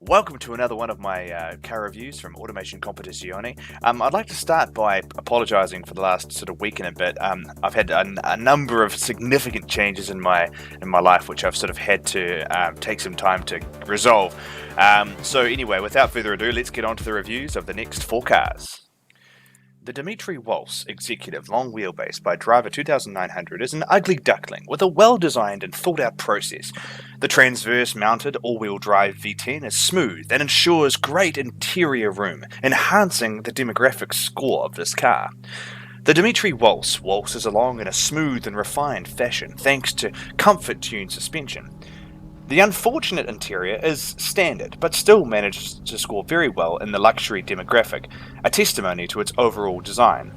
Welcome to another one of my car reviews from Automation Competizione. I'd like to start by apologising for the last sort of week and a bit. I've had a number of significant changes in my life, which I've sort of had to take some time to resolve. So anyway, without further ado, let's get on to the reviews of the next four cars. The Dimitri Waltz Executive Long Wheelbase by Driver 2900 is an ugly duckling with a well-designed and thought-out process. The transverse-mounted all-wheel drive V10 is smooth and ensures great interior room, enhancing the demographic score of this car. The Dimitri Waltz waltzes along in a smooth and refined fashion thanks to comfort-tuned suspension. The unfortunate interior is standard, but still manages to score very well in the luxury demographic, a testimony to its overall design.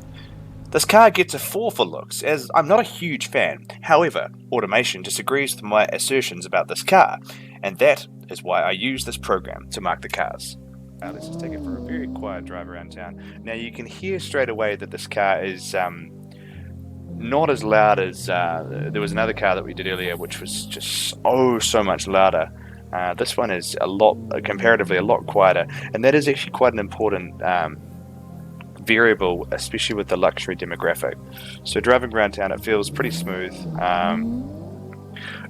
This car gets a 4 for looks, as I'm not a huge fan. However, Automation disagrees with my assertions about this car, and that is why I use this program to mark the cars. Let's just take it for a very quiet drive around town. Now you can hear straight away that this car is not as loud as there was another car that we did earlier, which was just so much louder. This one is comparatively a lot quieter, and that is actually quite an important variable, especially with the luxury demographic. So driving around town, it feels pretty smooth.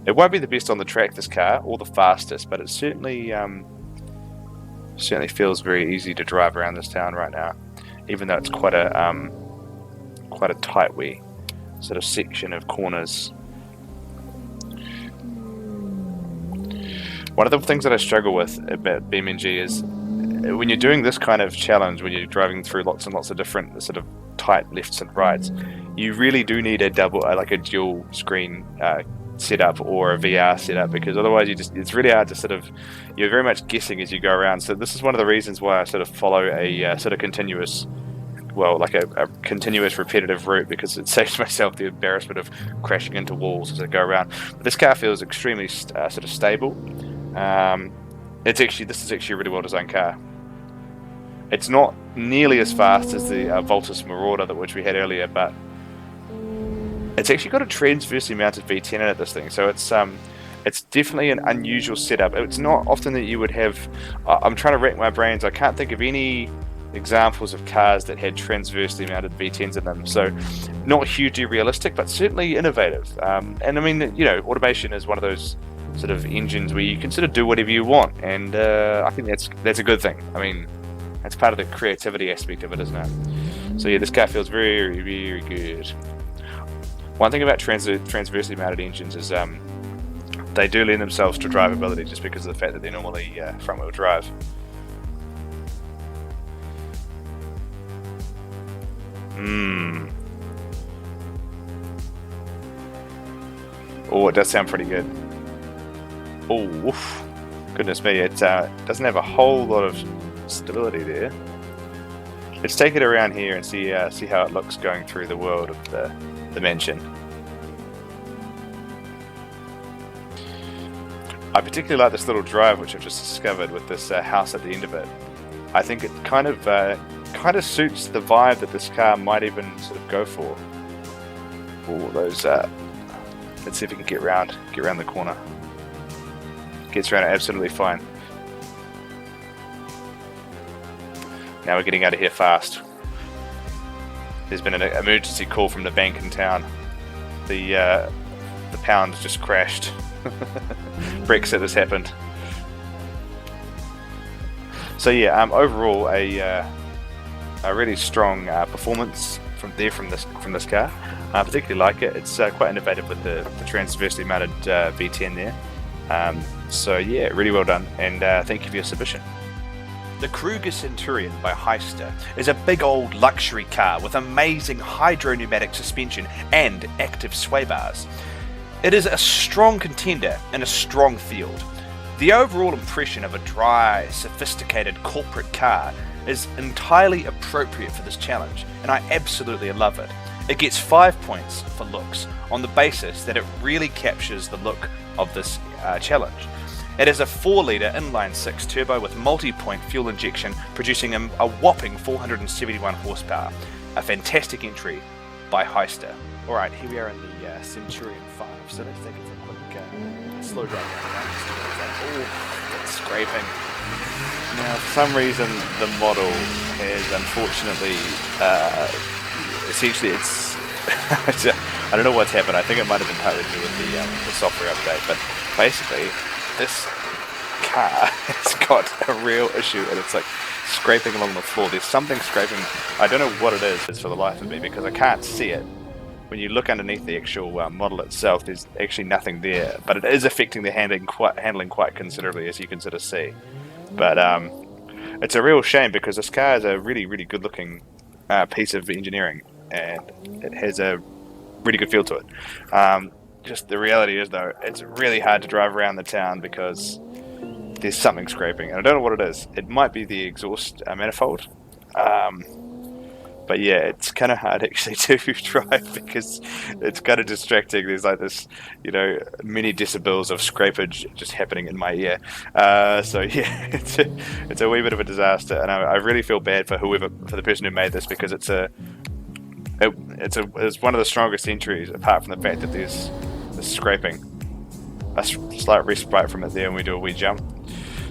It won't be the best on the track, this car, or the fastest, but it certainly feels very easy to drive around this town right now, even though it's quite a tight wee sort of section of corners. One of the things that I struggle with about BeamNG is when you're doing this kind of challenge, when you're driving through lots and lots of different sort of tight lefts and rights, you really do need a dual screen setup or a VR setup, because otherwise it's really hard to you're very much guessing as you go around. So this is one of the reasons why I sort of follow a sort of continuous repetitive route, because it saves myself the embarrassment of crashing into walls as I go around. But this car feels extremely sort of stable. This is actually a really well designed car. It's not nearly as fast as the Voltus Marauder which we had earlier, but it's actually got a transversely mounted V10 in it, this thing. So it's definitely an unusual setup. It's not often that you would have. I'm trying to rack my brains. I can't think of any examples of cars that had transversely mounted V10s in them, so not hugely realistic, but certainly innovative. And I mean, Automation is one of those sort of engines where you can sort of do whatever you want, and I think that's a good thing. I mean, that's part of the creativity aspect of it, isn't it? So yeah, this car feels very, very good. One thing about transversely mounted engines is they do lend themselves to drivability just because of the fact that they're normally front-wheel drive. Oh, it does sound pretty good. Oh, woof. Goodness me, it doesn't have a whole lot of stability there. Let's take it around here and see how it looks going through the world of the mansion. I particularly like this little drive which I've just discovered with this house at the end of it. I think it kind of suits the vibe that this car might even sort of go for. Oh, those. Let's see if we can get around the corner. Gets around it absolutely fine. Now we're getting out of here fast. There's been an emergency call from the bank in town. The pound has just crashed. Brexit has happened. So yeah, overall a really strong performance from this car. I particularly like it. It's quite innovative with the transversely mounted V10 there. So yeah, really well done, and thank you for your submission. The Kruger Centurion by Heister is a big old luxury car with amazing hydro-pneumatic suspension and active sway bars. It is a strong contender in a strong field. The overall impression of a dry, sophisticated corporate car is entirely appropriate for this challenge, and I absolutely love it. It gets 5 points for looks on the basis that it really captures the look of this challenge. It is a 4-litre inline-6 turbo with multi-point fuel injection, producing a whopping 471 horsepower. A fantastic entry by Heister. Alright, here we are in the Centurion 5, so let's take it for a quick slow drive down the mountain. Oh, that's scraping. Now, for some reason, the model has unfortunately, essentially, it's. I don't know what's happened. I think it might have been partly to do with the software update, but basically, this car has got a real issue, and it's like scraping along the floor. There's something scraping. I don't know what it is for the life of me because I can't see it. When you look underneath the actual model itself, there's actually nothing there, but it is affecting the handling quite considerably, as you can sort of see. But it's a real shame because this car is a really, really good-looking piece of engineering, and it has a really good feel to it. Just the reality is, though, it's really hard to drive around the town because there's something scraping, and I don't know what it is. It might be the exhaust manifold. But yeah, it's kind of hard actually to drive because it's kind of distracting. There's like this, many decibels of scrapage just happening in my ear. So yeah, it's a wee bit of a disaster, and I really feel bad for the person who made this because it's one of the strongest entries, apart from the fact that there's scraping. A slight respite from it there when we do a wee jump.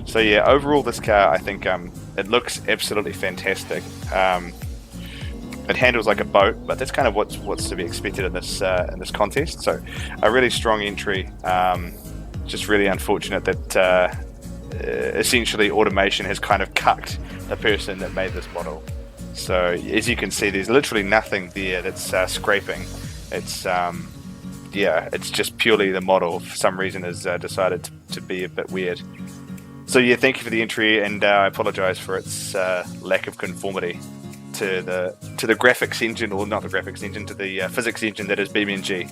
So yeah, overall this car, I think it looks absolutely fantastic. It handles like a boat, but that's kind of what's to be expected in this contest. So, a really strong entry. Just really unfortunate that essentially automation has kind of cucked the person that made this model. So, as you can see, there's literally nothing there that's scraping. It's it's just purely the model. For some reason, has decided to be a bit weird. So yeah, thank you for the entry, and I apologise for its lack of conformity to the graphics engine, or not the graphics engine, to the physics engine that is BeamNG.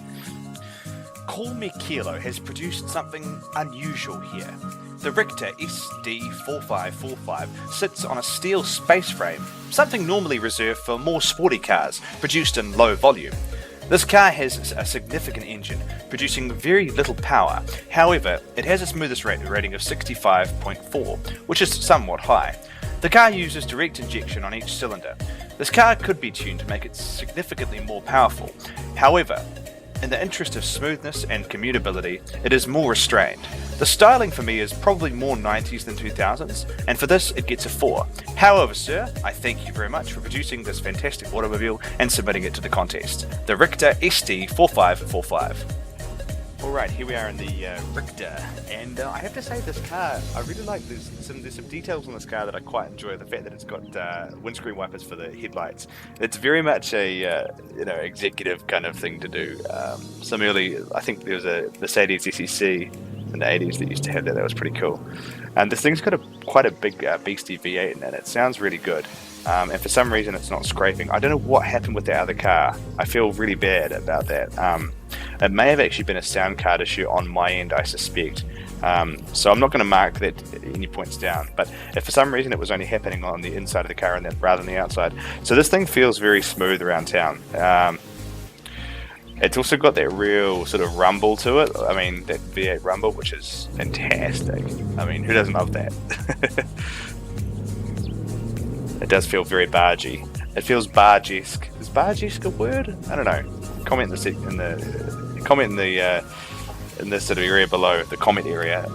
Call Me Kilo has produced something unusual here. The Richter SD4545 sits on a steel space frame, something normally reserved for more sporty cars, produced in low volume. This car has a significant engine, producing very little power. However, it has a smoothest rating of 65.4, which is somewhat high. The car uses direct injection on each cylinder. This car could be tuned to make it significantly more powerful. However, in the interest of smoothness and commutability, it is more restrained. The styling for me is probably more 90s than 2000s, and for this it gets a 4. However, sir, I thank you very much for producing this fantastic automobile and submitting it to the contest. The Richter SD4545. Alright, here we are in the Richter, and I have to say this car, I really like, there's some details on this car that I quite enjoy. The fact that it's got windscreen wipers for the headlights. It's very much a executive kind of thing to do. Some early, I think there was a Mercedes SEC in the 80s that used to have that was pretty cool. And this thing's got quite a big beastie V8 in it. It sounds really good. And for some reason it's not scraping. I don't know what happened with the other car. I feel really bad about that. It may have actually been a sound card issue on my end, I suspect. So I'm not going to mark that any points down. But if for some reason it was only happening on the inside of the car and then rather than the outside. So this thing feels very smooth around town. It's also got that real sort of rumble to it. I mean, that V8 rumble, which is fantastic. I mean, who doesn't love that? It does feel very bargy. It feels barge-esque. Is barge-esque a word? I don't know. Comment in this sort of area below, the comment area.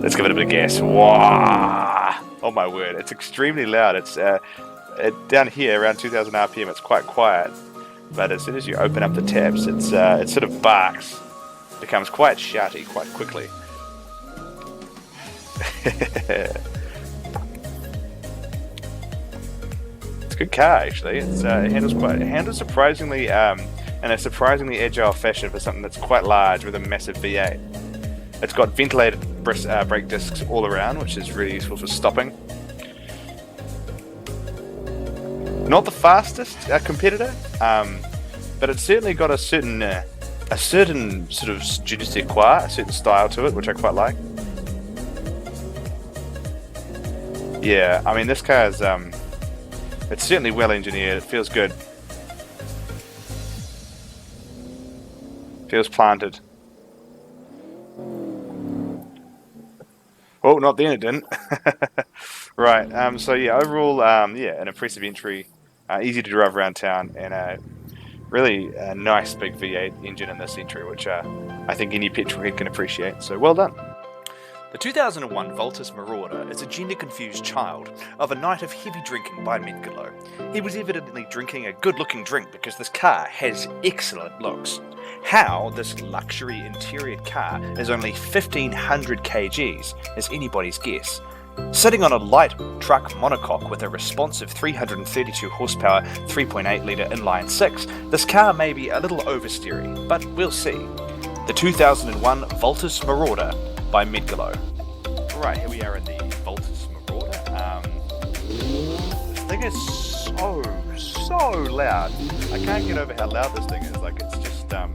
Let's give it a bit of gas. Wah! Oh my word! It's extremely loud. It's down here around 2,000 RPM. It's quite quiet, but as soon as you open up the tabs, it sort of barks. Becomes quite shouty quite quickly. Good car actually. It handles surprisingly in a surprisingly agile fashion for something that's quite large with a massive V8. It's got ventilated brake discs all around, which is really useful for stopping. Not the fastest competitor, but it's certainly got a certain sort of je ne sais quoi, a certain style to it, which I quite like. Yeah, I mean this car is it's certainly well engineered. It feels good. Feels planted. Oh, not then it didn't. Right. So yeah, overall, an impressive entry. Easy to drive around town, and a really nice big V8 engine in this entry, which I think any petrol head can appreciate. So well done. The 2001 Voltus Marauder is a gender-confused child of a night of heavy drinking by Medgalo. He was evidently drinking a good-looking drink because this car has excellent looks. How this luxury interior car is only 1500 kgs is anybody's guess. Sitting on a light truck monocoque with a responsive 332 horsepower 3.8 litre inline 6, this car may be a little oversteery, but we'll see. The 2001 Voltus Marauder by Medgalo. Right, here we are in the Voltus Marauder. This thing is so loud. I can't get over how loud this thing is. Like, it's just, I'm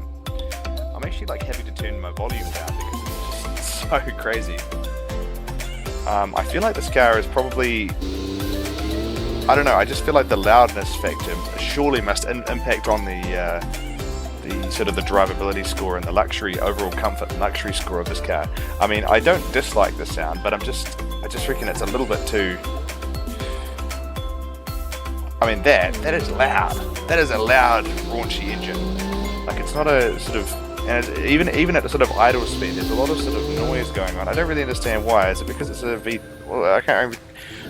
actually like having to turn my volume down because it's just so crazy. I feel like this car is probably, I don't know, I just feel like the loudness factor surely must impact on the sort of the drivability score and the luxury, overall comfort and luxury score of this car. I mean, I don't dislike the sound, but I just reckon it's a little bit too, I mean, that is loud. That is a loud, raunchy engine. Like, it's not a sort of, and even at a sort of idle speed, there's a lot of sort of noise going on. I don't really understand why. Is it because it's a well, I can't remember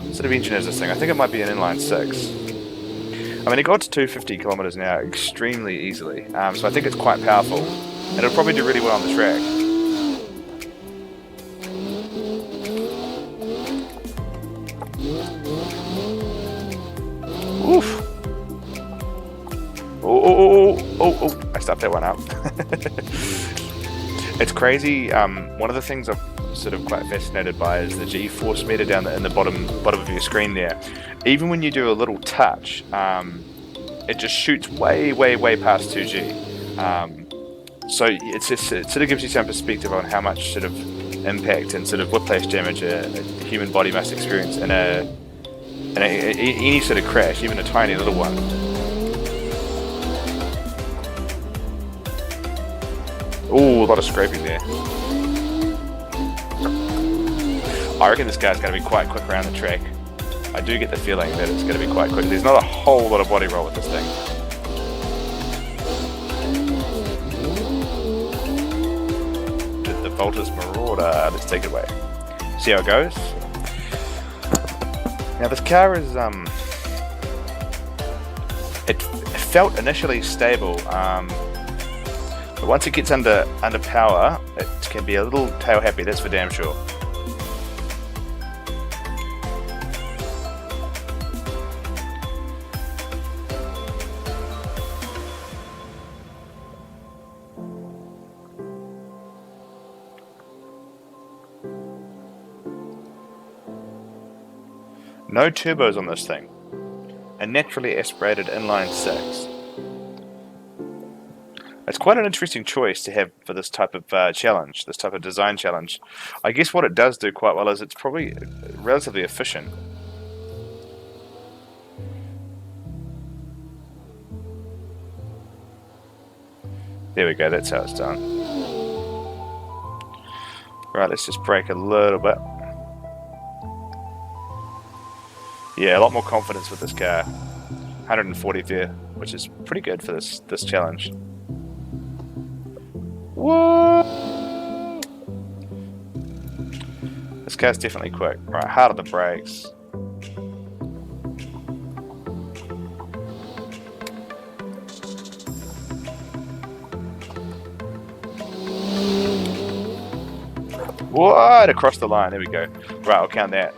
what sort of engine is this thing. I think it might be an inline 6. I mean, it got to 250 kilometers an hour extremely easily, so I think it's quite powerful, and it'll probably do really well on the track. Oof! Oh, I stopped that one up. It's crazy. One of the things I'm sort of quite fascinated by is the G-force meter down in the bottom of your screen there. Even when you do a little touch, it just shoots way past 2G. So it sort of gives you some perspective on how much sort of impact and sort of whiplash damage a human body must experience in any sort of crash, even a tiny little one. Ooh, a lot of scraping there. I reckon this guy's going to be quite quick around the track. I do get the feeling that it's going to be quite quick. There's not a whole lot of body roll with this thing. The Voltus Marauder, let's take it away. See how it goes? Now this car is, it felt initially stable, but once it gets under power, it can be a little tail happy, that's for damn sure. No turbos on this thing. A naturally aspirated inline 6. It's quite an interesting choice to have for this type of challenge, this type of design challenge. I guess what it does do quite well is it's probably relatively efficient. There we go, that's how it's done. Right, let's just brake a little bit. Yeah, a lot more confidence with this car. 140 there, which is pretty good for this challenge. What? This car's definitely quick. Right, hard on the brakes. What? Across the line, there we go. Right, I'll count that.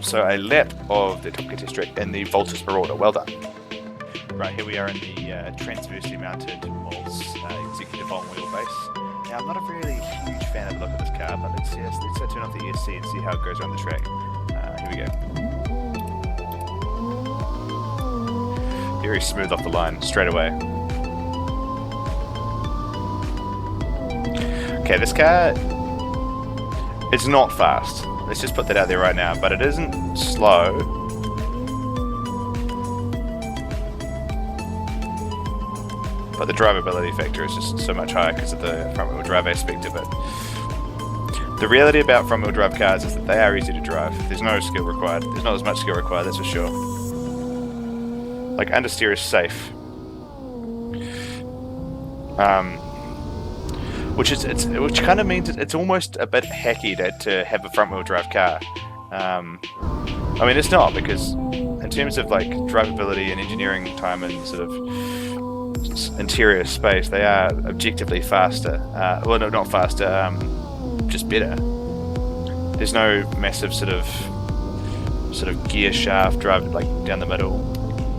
So a lap of the Top Gear test track in the Voltus Marauder. Well done. Right, here we are in the transversely mounted Waltz executive on wheelbase. Now, I'm not a really huge fan of the look of this car, but let's turn off the ESC and see how it goes around the track. Here we go. Very smooth off the line, straight away. Okay, this car, it's not fast. Let's just put that out there right now, but it isn't slow. But the drivability factor is just so much higher because of the front-wheel drive aspect of it. The reality about front-wheel drive cars is that they are easy to drive. There's no skill required. There's not as much skill required, that's for sure. Like, understeer is safe. which kind of means it's almost a bit hacky to have a front wheel drive car. I mean, it's not, because in terms of like drivability and engineering time and sort of interior space, they are objectively faster. Well, no, not faster, just better. There's no massive sort of gear shaft drive like down the middle.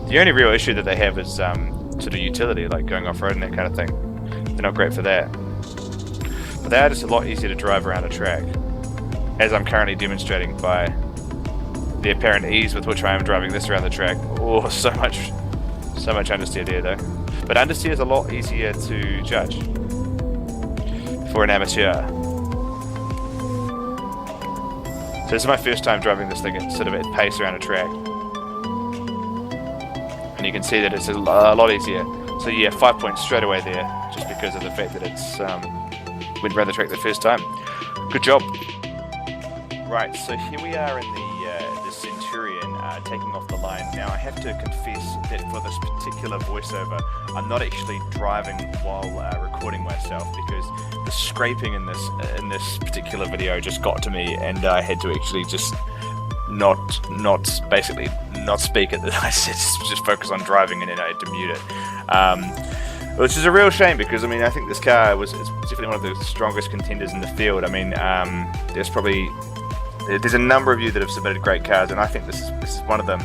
The only real issue that they have is sort of utility, like going off-road and that kind of thing. They're not great for that. But they are just a lot easier to drive around a track, as I'm currently demonstrating by the apparent ease with which I am driving this around the track. Oh, so much understeer there though. But understeer is a lot easier to judge for an amateur. So this is my first time driving this thing at sort of at pace around a track. And you can see that it's a lot easier. So yeah, 5 points straight away there, just because of the fact that it's went around the track the first time. Good job. Right, so here we are in the Centurion taking off the line. Now I have to confess that for this particular voiceover, I'm not actually driving while recording myself, because the scraping in this particular video just got to me, and I had to actually just not speak it. I said just focus on driving, and then I had to mute it. Which is a real shame, because I mean, I think this car it's definitely one of the strongest contenders in the field. I mean, there's a number of you that have submitted great cars, and I think this is one of them.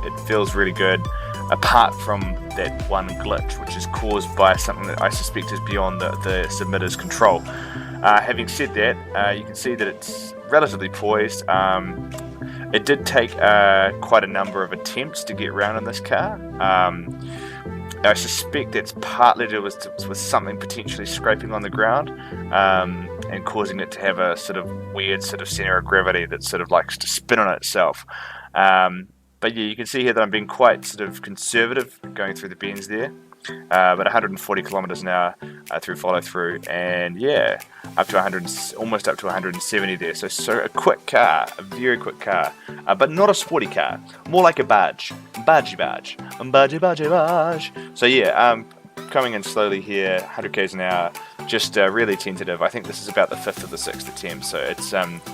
It feels really good, apart from that one glitch, which is caused by something that I suspect is beyond the submitter's control. Having said that, you can see that it's relatively poised. It did take quite a number of attempts to get around in this car. I suspect that's partly to do with something potentially scraping on the ground and causing it to have a sort of weird sort of center of gravity that sort of likes to spin on itself. But yeah, you can see here that I'm being quite sort of conservative going through the bends there. But 140 kilometers an hour through follow through, and yeah, up to 100, almost up to 170 there. So a quick car, a very quick car, but not a sporty car, more like a barge. So yeah, coming in slowly here, 100 k's an hour, just really tentative. I think this is about the 5th or the 6th attempt, so it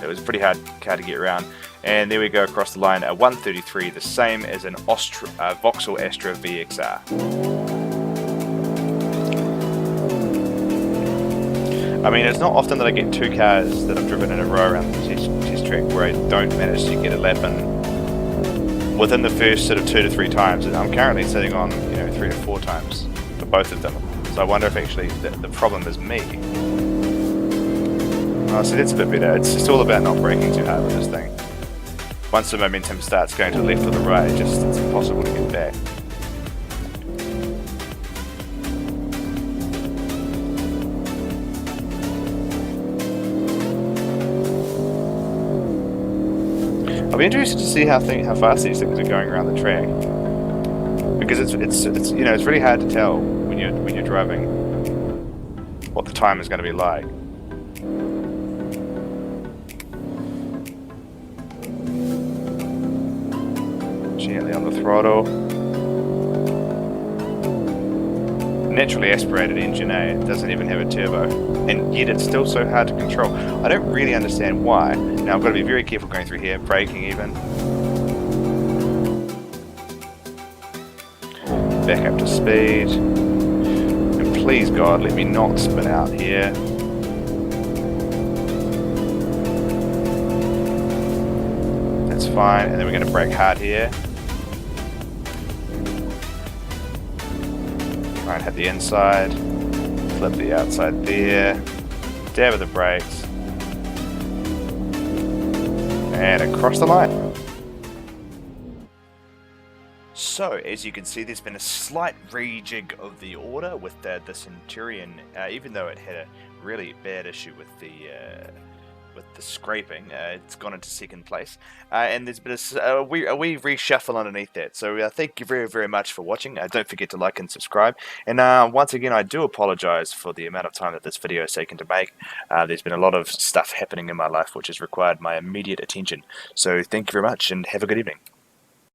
was a pretty hard car to get around. And there we go across the line at 133, the same as an Vauxhall Astra VXR. I mean, it's not often that I get two cars that I've driven in a row around the test track where I don't manage to get a lap in within the first sort of 2 to 3 times. I'm currently sitting on 3 to 4 times for both of them. So I wonder if actually the problem is me. Oh, so that's a bit better. It's just all about not braking too hard with this thing. Once the momentum starts going to the left or the right, it's impossible to get back. I'll be interested to see how fast these things are going around the track, because it's really hard to tell when you're driving what the time is going to be like. Gently on the throttle. Naturally aspirated engine, it doesn't even have a turbo, and yet it's still so hard to control. I don't really understand why. Now I've got to be very careful going through here, braking even. Back up to speed, and please God, let me not spin out here. That's fine, and then we're going to brake hard here. Try and hit the inside, flip the outside there, dab of the brakes, and across the line. So, as you can see, there's been a slight rejig of the order with the Centurion, even though it had a really bad issue with the scraping. It's gone into second place, and there's been a wee reshuffle underneath that. So thank you very, very much for watching. Don't forget to like and subscribe. And once again, I do apologize for the amount of time that this video has taken to make. There's been a lot of stuff happening in my life which has required my immediate attention. So thank you very much, and have a good evening.